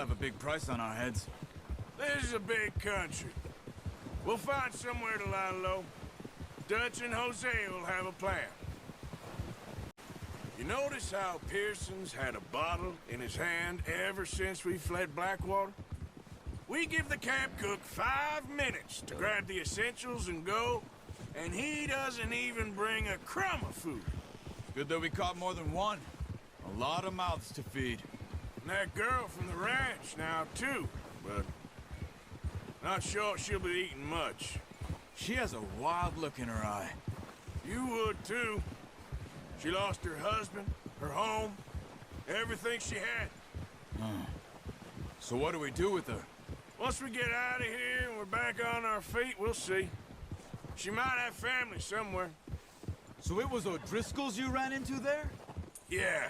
have a big price on our heads. This is a big country. We'll find somewhere to lie low. Dutch and Hosea will have a plan. You notice how Pearson's had a bottle in his hand ever since we fled Blackwater? We give the camp cook 5 minutes to grab the essentials and go, and he doesn't even bring a crumb of food. Good that we caught more than one. A lot of mouths to feed. And that girl from the ranch now, too, but not sure she'll be eating much. She has a wild look in her eye. You would, too. She lost her husband, her home, everything she had. So what do we do with her? Once we get out of here and we're back on our feet, we'll see. She might have family somewhere. So it was O'Driscoll's you ran into there? Yeah.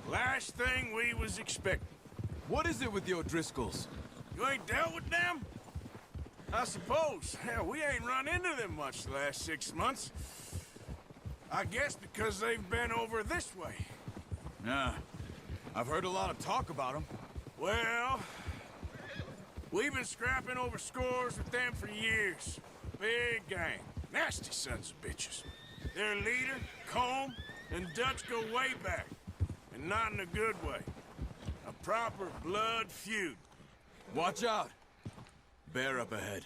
Last thing we was expecting. What is it with the O'Driscolls? You ain't dealt with them? I suppose. Hell, we ain't run into them much the last 6 months. I guess because they've been over this way. Yeah. I've heard a lot of talk about them. Well, we've been scrapping over scores with them for years. Big gang. Nasty sons of bitches. Their leader, Colm, and Dutch go way back. And not in a good way. A proper blood feud. Watch out. Bear up ahead.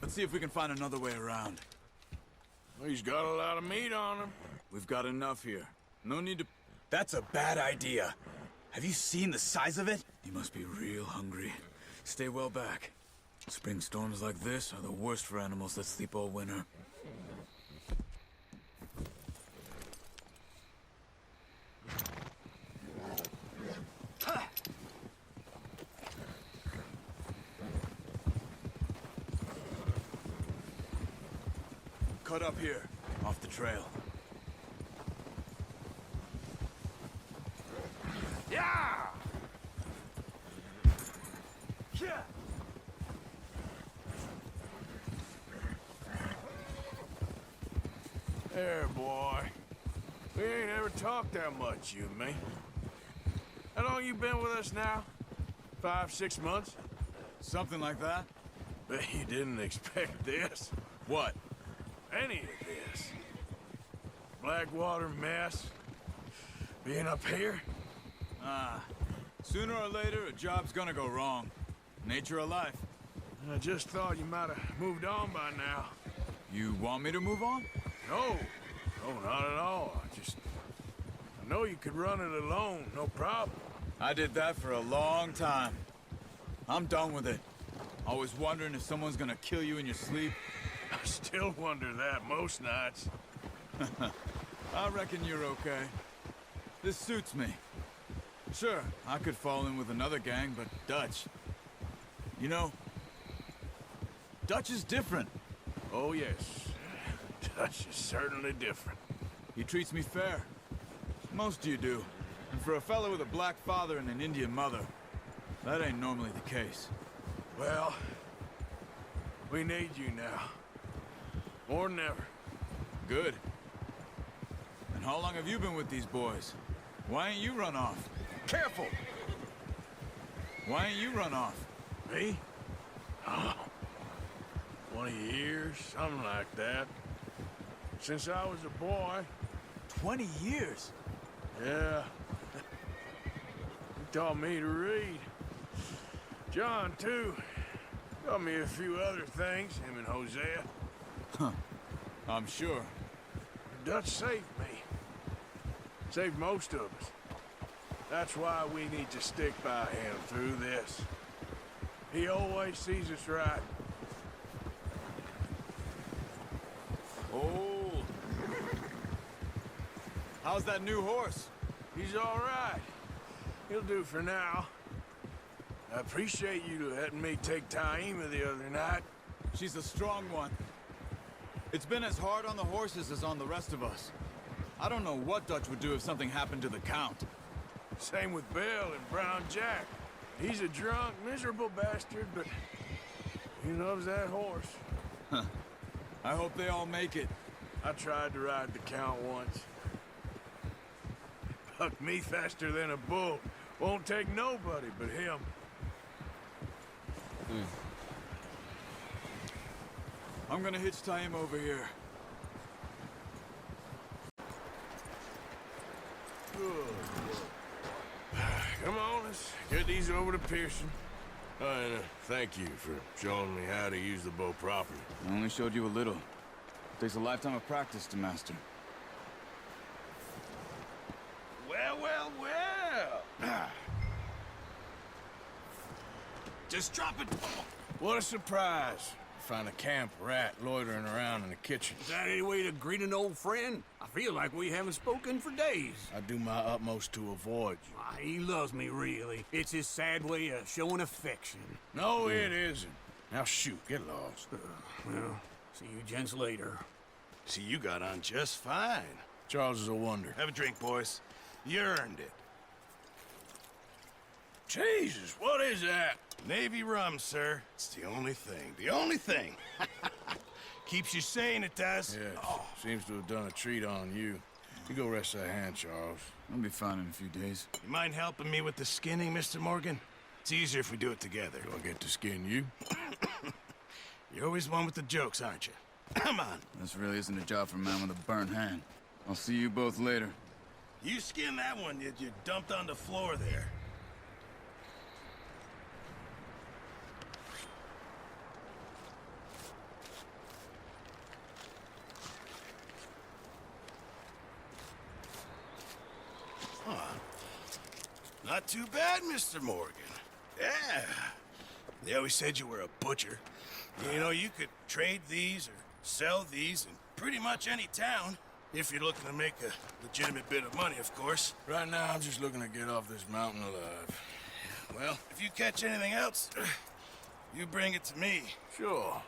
Let's see if we can find another way around. He's got a lot of meat on him. We've got enough here. No need to... That's a bad idea. Have you seen the size of it? He must be real hungry. Stay well back. Spring storms like this are the worst for animals that sleep all winter. Cut up here, off the trail. Yeah! Yeah! There, boy. We ain't ever talked that much, you and me. How long you been with us now? 5, 6 months? Something like that? Bet you didn't expect this. What? Any of this. Blackwater mess. Being up here. Sooner or later, a job's gonna go wrong. Nature of life. I just thought you might have moved on by now. You want me to move on? No. No, not at all. I know you could run it alone, no problem. I did that for a long time. I'm done with it. Always wondering if someone's gonna kill you in your sleep. I still wonder that most nights. I reckon you're okay. This suits me. Sure, I could fall in with another gang, but Dutch... You know, Dutch is different. Oh, yes. Dutch is certainly different. He treats me fair. Most of you do. And for a fellow with a black father and an Indian mother, that ain't normally the case. Well, we need you now. More than ever. Good. And how long have you been with these boys? Why ain't you run off? Careful! Why ain't you run off? Me? Oh, 20 years, something like that. Since I was a boy. 20 years? Yeah. He taught me to read. John, too. Taught me a few other things, him and Hosea. Huh. I'm sure. Dutch saved me. Saved most of us. That's why we need to stick by him through this. He always sees us right. Old. How's that new horse? He's all right. He'll do for now. I appreciate you letting me take Taima the other night. She's a strong one. It's been as hard on the horses as on the rest of us. I don't know what Dutch would do if something happened to the Count. Same with Bill and Brown Jack. He's a drunk, miserable bastard, but he loves that horse. Huh. I hope they all make it. I tried to ride the Count once. Bucked me faster than a bull. Won't take nobody but him. I'm gonna hitch tie him over here. Come on, let's get these over to Pearson. And thank you for showing me how to use the bow properly. I only showed you a little. Takes a lifetime of practice to master. Well, well, well. Just drop it. What a surprise. Find a camp rat loitering around in the kitchen. Is that any way to greet an old friend? I feel like we haven't spoken for days. I do my utmost to avoid you. He loves me, really. It's his sad way of showing affection. No, it isn't. Now shoot, get lost. Well, see you gents later. See, you got on just fine. Charles is a wonder. Have a drink, boys. You earned it. Jesus, what is that? Navy rum, sir. It's the only thing. The only thing. Keeps you sane, it does. Yes, seems to have done a treat on you. You go rest that hand, Charles. I'll be fine in a few days. You mind helping me with the skinning, Mr. Morgan? It's easier if we do it together. Do I get to skin you? You're always one with the jokes, aren't you? Come on. This really isn't a job for a man with a burnt hand. I'll see you both later. You skin that one you dumped on the floor there. Not too bad, Mr. Morgan. Yeah. They always said you were a butcher. You know, you could trade these or sell these in pretty much any town. If you're looking to make a legitimate bit of money, of course. Right now, I'm just looking to get off this mountain alive. Well, if you catch anything else, you bring it to me. Sure.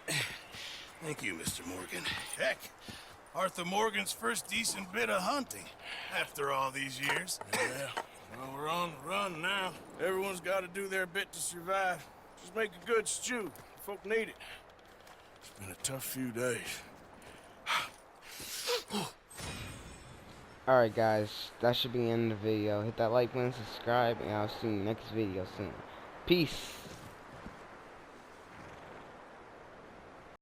Thank you, Mr. Morgan. Heck, Arthur Morgan's first decent bit of hunting after all these years. Yeah. Well, we're on the run now. Everyone's got to do their bit to survive. Just make a good stew. Folk need it. It's been a tough few days. Alright guys, that should be the end of the video. Hit that like button, subscribe, and I'll see you next video soon. Peace.